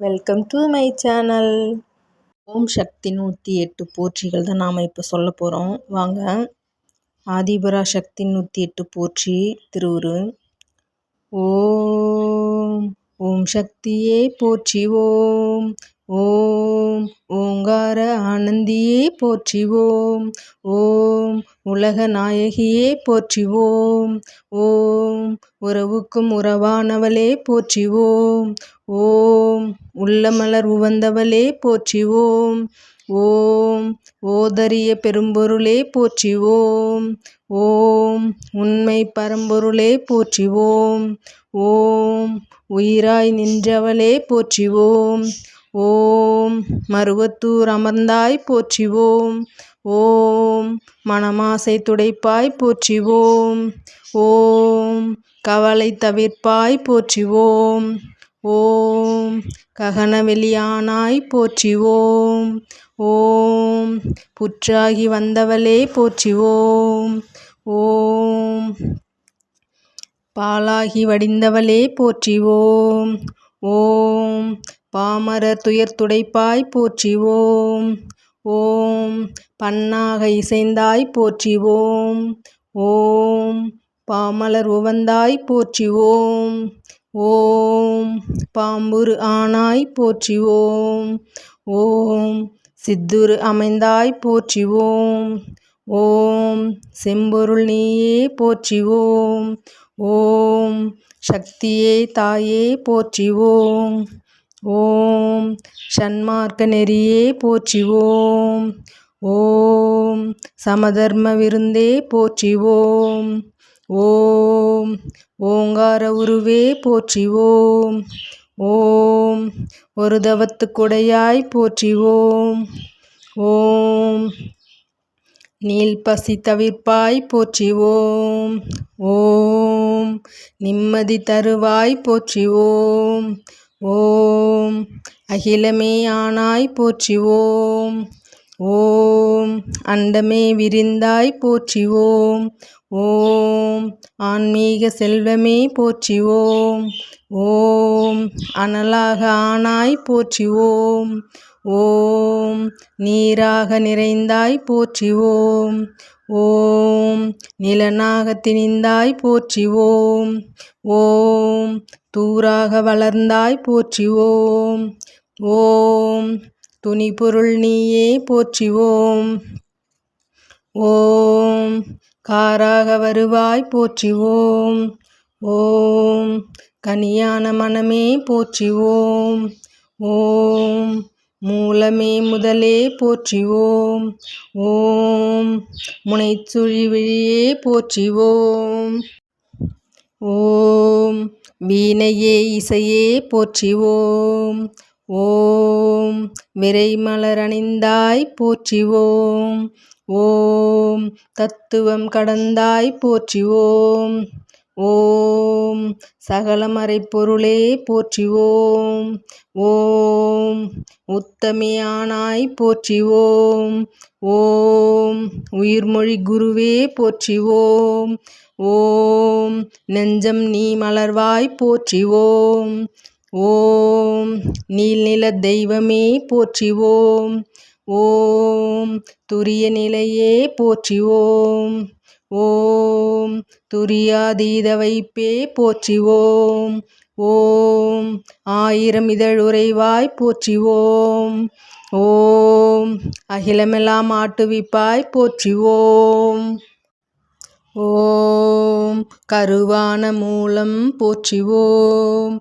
Welcome to my channel. Om Sakthi 108 போற்றிகள் தான் நாம் இப்போ சொல்ல போகிறோம். வாங்க. ஆதிபரா சக்தி 108 போற்றி திருவுரு. ஓம் ஓம் சக்தியே போற்றி. ஓம் ஓம் ஓங்கார ஆனந்தியே போற்றிவோம். ஓம் உலக நாயகியே போற்றிவோம். ஓம் உறவுக்கும் உறவானவளே போற்றிவோம். ஓம் உள்ளமலர் உவந்தவளே போற்றிவோம். ஓம் ஓதரிய பெரும்பொருளே போற்றிவோம். ஓம் உண்மை பரம்பொருளே போற்றிவோம். ஓம் உயிராய் நின்றவளே போற்றிவோம். ஓம் மருவத்தூர் அமர்ந்தாய் போற்றிவோம். ஓம் மனமாசை துடைப்பாய் போற்றிவோம். ஓம் கவலை தவிர்ப்பாய் போற்றிவோம். ஓம் ககனவெளியானாய் போற்றிவோம். ஓம் புற்றாகி வந்தவளே போற்றிவோம். ஓம் பாலாகி வடிந்தவளே போற்றிவோம். ஓம் பாமரர் துயர் துடைப்பாய் போற்றிவோம். ஓம் பண்ணாக இசைந்தாய் போற்றிவோம். ஓம் பாமலர் உவந்தாய் போற்றிவோம். ஓம் பாம்புரு ஆனாய் போற்றிவோம். ஓம் சித்துரு அமைந்தாய் போற்றிவோம். ஓம் செம்பொருள் நீயே போற்றிவோம். ஓம் சக்தியே தாயே போற்றிவோம். ஓம் சன்மார்க்க நெறியே போற்றிவோம். ஓம் சமதர்ம விருந்தே போற்றிவோம். ஓம் ஓங்கார உருவே போற்றிவோம். ஓம் ஒரு தவத்து கொடையாய் போற்றிவோம். ஓம் நீல் பசி தவிர்ப்பாய் போற்றிவோம். ஓம் நிம்மதி தருவாய் போற்றிவோம். ஓம் அகிலமே ஆனாய் போற்றிவோம். ஓம் அண்டமே விரிந்தாய் போற்றிவோம். ஓம் ஆன்மீக செல்வமே போற்றிவோம். ஓம் அனலாக ஆனாய் போற்றிவோம். ஓம் நீராக நிறைந்தாய் போற்றிவோம். ஓம் நிலனாக திணிந்தாய் போற்றிவோம். ஓம் தூராக வளர்ந்தாய் போற்றிவோம். ஓம் துணிபொருள் நீயே போற்றிவோம். ஓம் காராக வருவாய் போற்றிவோம். ஓம் கனியான மனமே போற்றிவோம். ஓம் மூலமே முதலே போற்றிவோம். ஓம் முனைச்சுழி விழியே போற்றிவோம். ஓம் வீணையே இசையே போற்றிவோம். ஓம் விரைமலர் அணிந்தாய் போற்றிவோம். ஓம் தத்துவம் கடந்தாய் போற்றிவோம். ஓம் சகலமறை பொருளே போற்றிவோம். ஓம் உத்தமியானாய் போற்றிவோம். ஓம் உயிர்மொழி குருவே போற்றிவோம். ஓம் நெஞ்சம் நீ மலர்வாய் போற்றிவோம். ஓம் நீல்நில தெய்வமே போற்றிவோம். ஓம் துரிய நிலையே போற்றிவோம். ஓம் துரியாதீத வைப்பே போற்றிவோம். ஓம் ஆயிரம் இதழுறைவாய் போற்றிவோம். ஓம் அகிலமெல்லாம் ஆட்டுவிப்பாய் போற்றிவோம். ஓம் கருவான மூலம் போற்றிவோம்.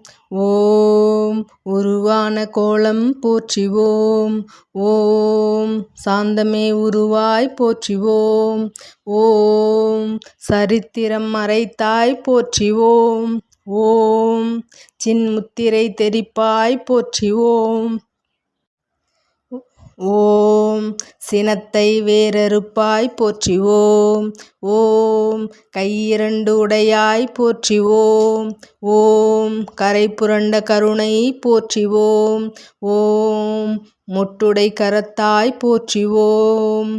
ஓம் உருவான கோலம் போற்றிவோம். ஓம் சாந்தமே உருவாய் போற்றிவோம். ஓம் சரித்திரம் மறைத்தாய் போற்றிவோம். ஓம் சின்முத்திரை தெரிப்பாய் போற்றிவோம். ஓம் சினத்தை வேறறுப்பாய் போற்றிவோம். ஓம் கையிரண்டு உடையாய் போற்றிவோம். ஓம் கரை புரண்ட கருணை போற்றிவோம். ஓம் முட்டுடை கரத்தாய் போற்றிவோம்.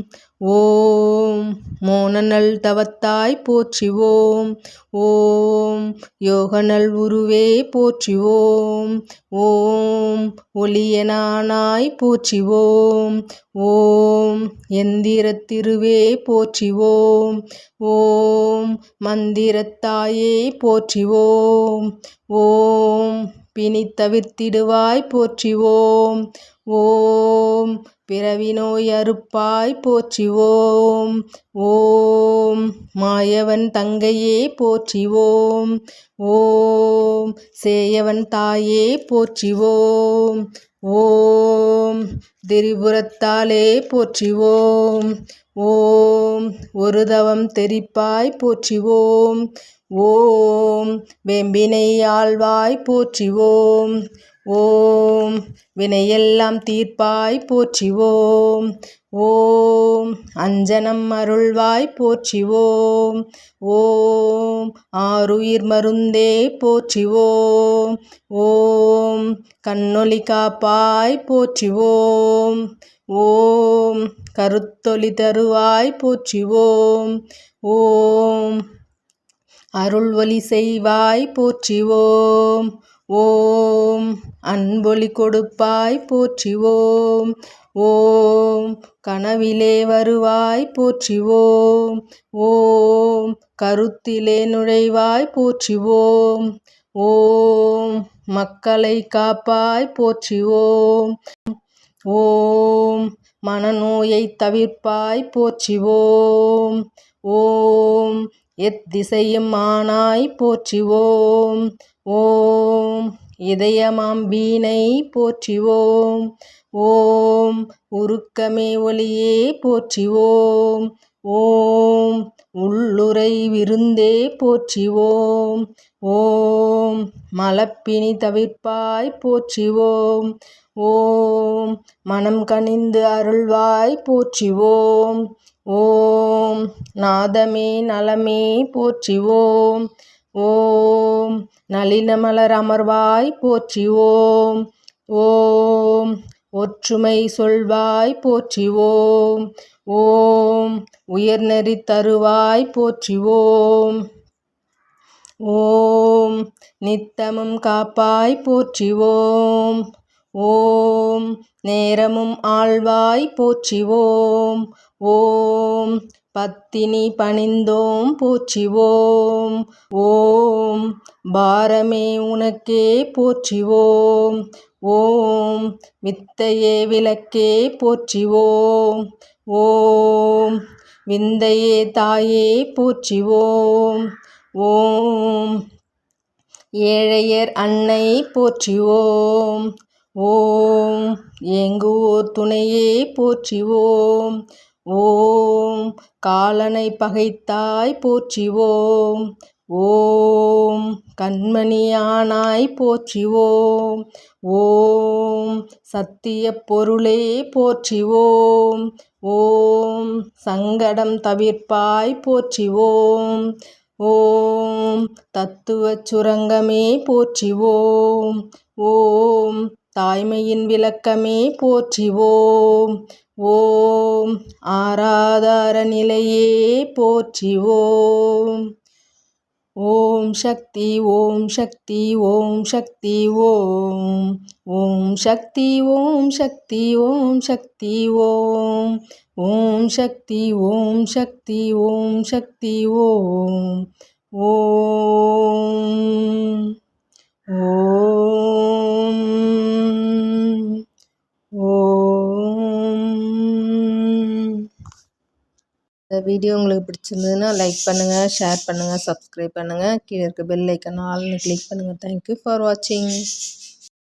ஓம் மோனநல் தவத்தாய் போற்றிவோம். ஓம் யோகநல் உருவே போற்றிவோம். ஓம் ஒளியனானாய் போற்றிவோம். ஓம் எந்திரத் திருவே போற்றிவோம். ஓம் மந்திரத்தாயே போற்றிவோம். ஓம் பிணித்தவிர்த்திடுவாய் போற்றிவோம். ஓம் பிறவி நோய் அறுப்பாய் போற்றிவோம். ஓம் மாயவன் தங்கையே போற்றிவோம். ஓம் சேயவன் தாயே போற்றிவோம். ஓம் திரிபுரத்தாலே போற்றிவோம். ஓம் ஒரு தவம் தெரிப்பாய் போற்றிவோம். ஓம் வெம்பினை ஆழ்வாய் போற்றிவோம். ஓம் வினையெல்லாம் தீர்ப்பாய் போற்றிவோம். ஓம் அஞ்சனம் அருள்வாய் போற்றிவோம். ஓம் ஆருயிர் மருந்தே போற்றிவோம். ஓம் கண்ணொளி காப்பாய் போற்றிவோம். ஓம் கருத்தொளி தருவாய் போற்றிவோம். ஓம் அருள் ஒளி செய்வாய் போற்றிவோம். ஓம் அன்பொளி கொடுப்பாய் போற்றிவோம். ஓம் கனவிலே வருவாய் போற்றிவோம். ஓம் கருத்திலே நுழைவாய் போற்றிவோம். ஓம் மக்களை காப்பாய் போற்றிவோம். ஓம் மனநோயை தவிர்ப்பாய் போற்றிவோம். ஓம் எத்திசையும் ஆனாய் போற்றிவோம். ஓம் இதயமாம் வீணை போற்றிவோம். ஓம் உருக்கமே ஒளியே போற்றிவோம். ஓம் உள்ளுரை விருந்தே போற்றிவோம். ஓம் மலப்பினி தவிர்ப்பாய் போற்றிவோம். ஓம் மனம் கனிந்து அருள்வாய் போற்றிவோம். ஓம் நாதமே நலமே போற்றிவோம். ஓம் நளினமலர் அமர்வாய் போற்றிவோம். ஓம் ஒற்றுமை சொல்வாய் போற்றிவோம். ஓம் உயர்நெறி தருவாய் போற்றிவோம். ஓம் நித்தமும் காப்பாய் போற்றிவோம். ஓம் நேரமும் ஆழ்வாய் போற்றிவோம். ஓம் பத்தினி பணிந்தோம் போற்றிவோம். ஓம் பாரமே உனக்கே போற்றிவோம். ஓம் வித்தையே விளக்கே போற்றிவோம். ஓம் விந்தையே தாயே போற்றிவோம். ஓம் ஏழையர் அன்னை போற்றிவோம். ஓம் ஏங்குவோர் துணையே போற்றிவோம். ஓம் காலனை பகைத்தாய் போற்றிவோம். ஓம் கண்மணியானாய் போற்றிவோம். ஓம் சத்திய பொருளே போற்றிவோம். ஓம் சங்கடம் தவிர்ப்பாய் போற்றிவோம். ஓம் தத்துவச் சுரங்கமே போற்றிவோம். ஓம் தாய்மையின் விளக்கமே போற்றிவோம். ஓம் ஆராதார நிலையே போற்றிவோம். ஓம் சக்தி ஓம் சக்தி ஓம் சக்தி ஓம். ஓம் சக்தி ஓம் சக்தி ஓம் சக்தி ஓம். ஓம் சக்தி ஓம் சக்தி ஓம் சக்தி ஓம். ஓம் ஓம் ஓம். இந்த வீடியோ உங்களுக்கு பிடிச்சிருந்ததுன்னா லைக் பண்ணுங்கள், ஷேர் பண்ணுங்கள், சப்ஸ்கிரைப் பண்ணுங்கள். கீழே இருக்க பெல் ஐக்கான ஆல்னு கிளிக் பண்ணுங்கள். தேங்க்யூ ஃபார் வாட்சிங்.